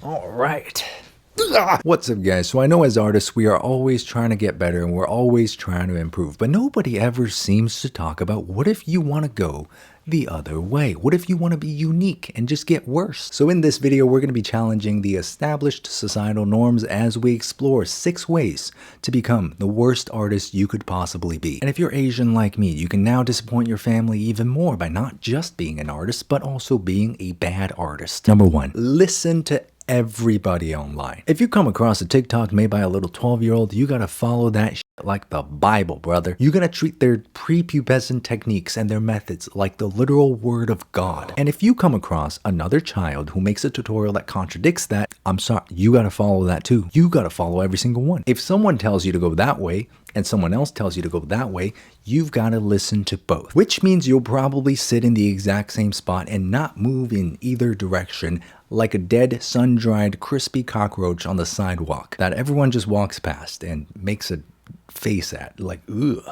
All right. What's up, guys? So I know as artists, we are always trying to get better and we're always trying to improve, but nobody ever seems to talk about what if you want to go the other way? What if you want to be unique and just get worse? So in this video, we're going to be challenging the established societal norms as we explore 6 ways to become the worst artist you could possibly be. And if you're Asian like me, you can now disappoint your family even more by not just being an artist, but also being a bad artist. Number 1, listen to everybody online. If you come across a TikTok made by a little 12-year-old, you gotta follow that shit like the Bible, brother. You gotta treat their prepubescent techniques and their methods like the literal word of God. And if you come across another child who makes a tutorial that contradicts that, I'm sorry, you gotta follow that too. You gotta follow every single one. If someone tells you to go that way, and someone else tells you to go that way, you've got to listen to both. Which means you'll probably sit in the exact same spot and not move in either direction like a dead, sun-dried, crispy cockroach on the sidewalk that everyone just walks past and makes a face at, like, ugh.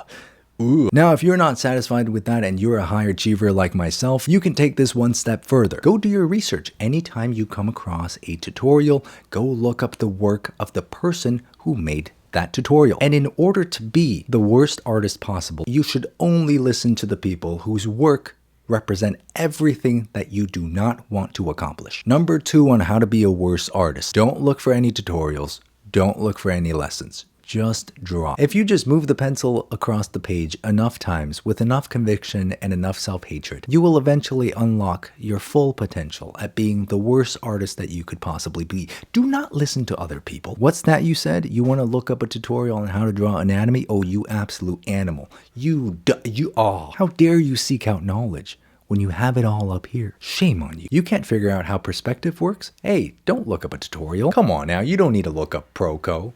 Ooh. Now, if you're not satisfied with that and you're a high achiever like myself, you can take this one step further. Go do your research. Anytime you come across a tutorial, go look up the work of the person who made that tutorial. And in order to be the worst artist possible, you should only listen to the people whose work represent everything that you do not want to accomplish. Number 2 on how to be a worse artist. Don't look for any tutorials. Don't look for any lessons. Just draw. If you just move the pencil across the page enough times with enough conviction and enough self-hatred, you will eventually unlock your full potential at being the worst artist that you could possibly be. Do not listen to other people. What's that you said? You want to look up a tutorial on how to draw anatomy? Oh, you absolute animal. How dare you seek out knowledge when you have it all up here? Shame on you. You can't figure out how perspective works? Hey, don't look up a tutorial. Come on now, you don't need to look up Proco.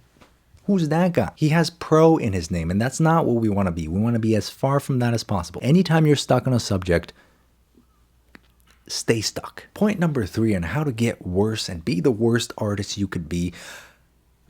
Who's that guy? He has pro in his name, and that's not what we want to be. We want to be as far from that as possible. Anytime you're stuck on a subject, stay stuck. Point number 3 on how to get worse and be the worst artist you could be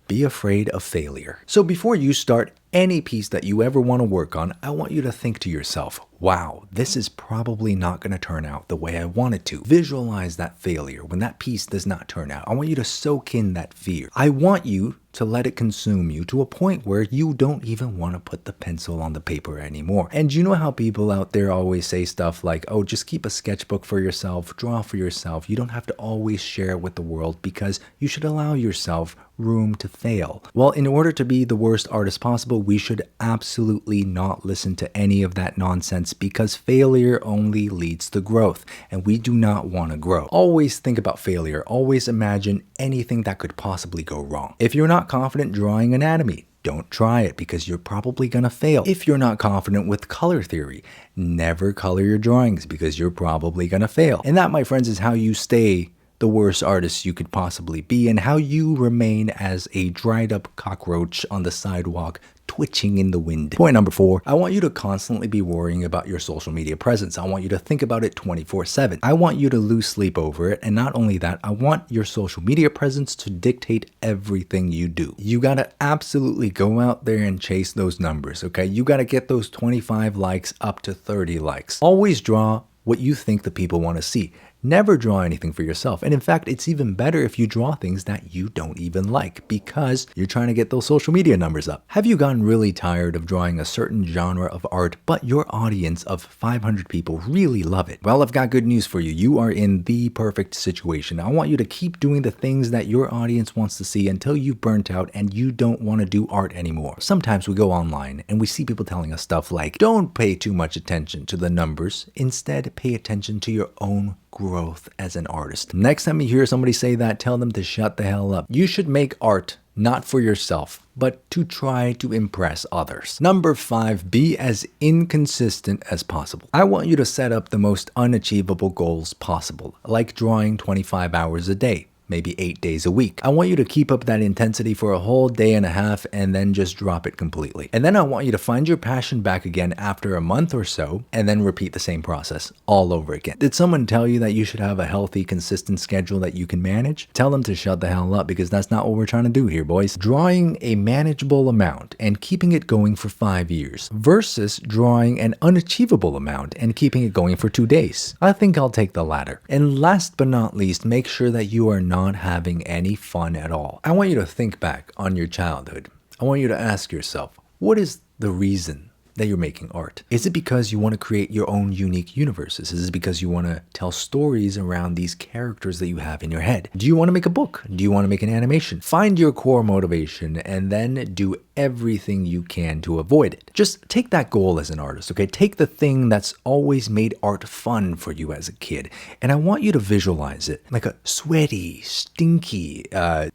afraid of failure. So before you start any piece that you ever want to work on, I want you to think to yourself, wow, this is probably not going to turn out the way I want it to. Visualize that failure when that piece does not turn out. I want you to soak in that fear. I want you to let it consume you to a point where you don't even want to put the pencil on the paper anymore. And you know how people out there always say stuff like, oh, just keep a sketchbook for yourself, draw for yourself. You don't have to always share it with the world because you should allow yourself room to fail. Well, in order to be the worst artist possible, we should absolutely not listen to any of that nonsense because failure only leads to growth and we do not want to grow. Always think about failure. Always imagine anything that could possibly go wrong. If you're not confident drawing anatomy, don't try it because you're probably gonna fail. If you're not confident with color theory, never color your drawings because you're probably gonna fail. And that, my friends, is how you stay the worst artist you could possibly be and how you remain as a dried up cockroach on the sidewalk twitching in the wind. Point number 4, I want you to constantly be worrying about your social media presence. I want you to think about it 24/7. I want you to lose sleep over it. And not only that, I want your social media presence to dictate everything you do. You gotta absolutely go out there and chase those numbers, okay? You gotta get those 25 likes up to 30 likes. Always draw what you think the people want to see. Never draw anything for yourself. And in fact, it's even better if you draw things that you don't even like because you're trying to get those social media numbers up. Have you gotten really tired of drawing a certain genre of art, but your audience of 500 people really love it? Well, I've got good news for you. You are in the perfect situation. I want you to keep doing the things that your audience wants to see until you've burnt out and you don't want to do art anymore. Sometimes we go online and we see people telling us stuff like, don't pay too much attention to the numbers. Instead, pay attention to your own growth as an artist. Next time you hear somebody say that, tell them to shut the hell up. You should make art not for yourself, but to try to impress others. Number 5, be as inconsistent as possible. I want you to set up the most unachievable goals possible, like drawing 25 hours a day. maybe 8 days a week. I want you to keep up that intensity for a whole day and a half and then just drop it completely. And then I want you to find your passion back again after a month or so and then repeat the same process all over again. Did someone tell you that you should have a healthy, consistent schedule that you can manage? Tell them to shut the hell up, because that's not what we're trying to do here, boys. Drawing a manageable amount and keeping it going for 5 years versus drawing an unachievable amount and keeping it going for 2 days. I think I'll take the latter. And last but not least, make sure that you are not not having any fun at all. I want you to think back on your childhood. I want you to ask yourself, what is the reason that you're making art? Is it because you want to create your own unique universes? Is it because you want to tell stories around these characters that you have in your head? Do you want to make a book? Do you want to make an animation? Find your core motivation and then do everything you can to avoid it. Just take that goal as an artist, okay? Take the thing that's always made art fun for you as a kid, and I want you to visualize it like a sweaty, stinky,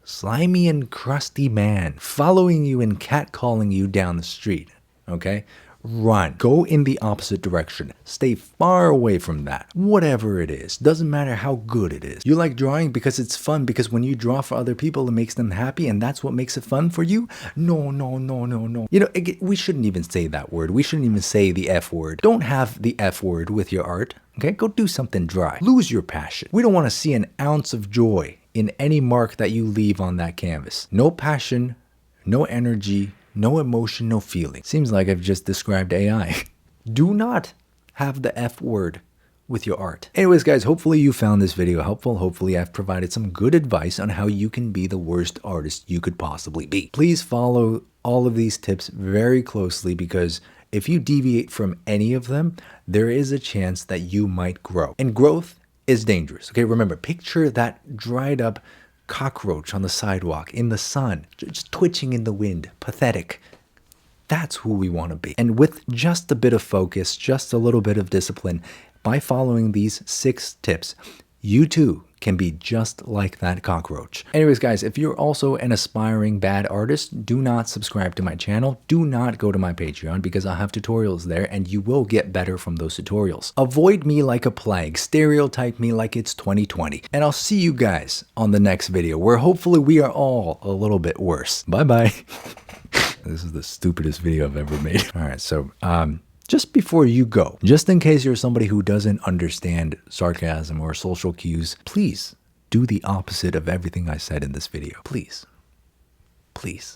slimy and crusty man following you and catcalling you down the street, okay? Run. Go in the opposite direction. Stay far away from that. Whatever it is. Doesn't matter how good it is. You like drawing because it's fun, because when you draw for other people, it makes them happy, and that's what makes it fun for you? No, no, no, no, no. You know, we shouldn't even say that word. We shouldn't even say the F word. Don't have the F word with your art. Okay? Go do something dry. Lose your passion. We don't want to see an ounce of joy in any mark that you leave on that canvas. No passion, no energy, no emotion, no feeling. Seems like I've just described AI. Do not have the F word with your art. Anyways, guys, hopefully you found this video helpful. Hopefully I've provided some good advice on how you can be the worst artist you could possibly be. Please follow all of these tips very closely, because if you deviate from any of them, there is a chance that you might grow. And growth is dangerous. Okay, remember, picture that dried up cockroach on the sidewalk in the sun, just twitching in the wind, pathetic. That's who we want to be. And with just a bit of focus, just a little bit of discipline, by following these 6 tips, you too can be just like that cockroach. Anyways, guys, if you're also an aspiring bad artist, do not subscribe to my channel. Do not go to my Patreon, because I have tutorials there and you will get better from those tutorials. Avoid me like a plague. Stereotype me like it's 2020. And I'll see you guys on the next video, where hopefully we are all a little bit worse. Bye-bye. This is the stupidest video I've ever made. All right, so just before you go, just in case you're somebody who doesn't understand sarcasm or social cues, please do the opposite of everything I said in this video. Please. Please.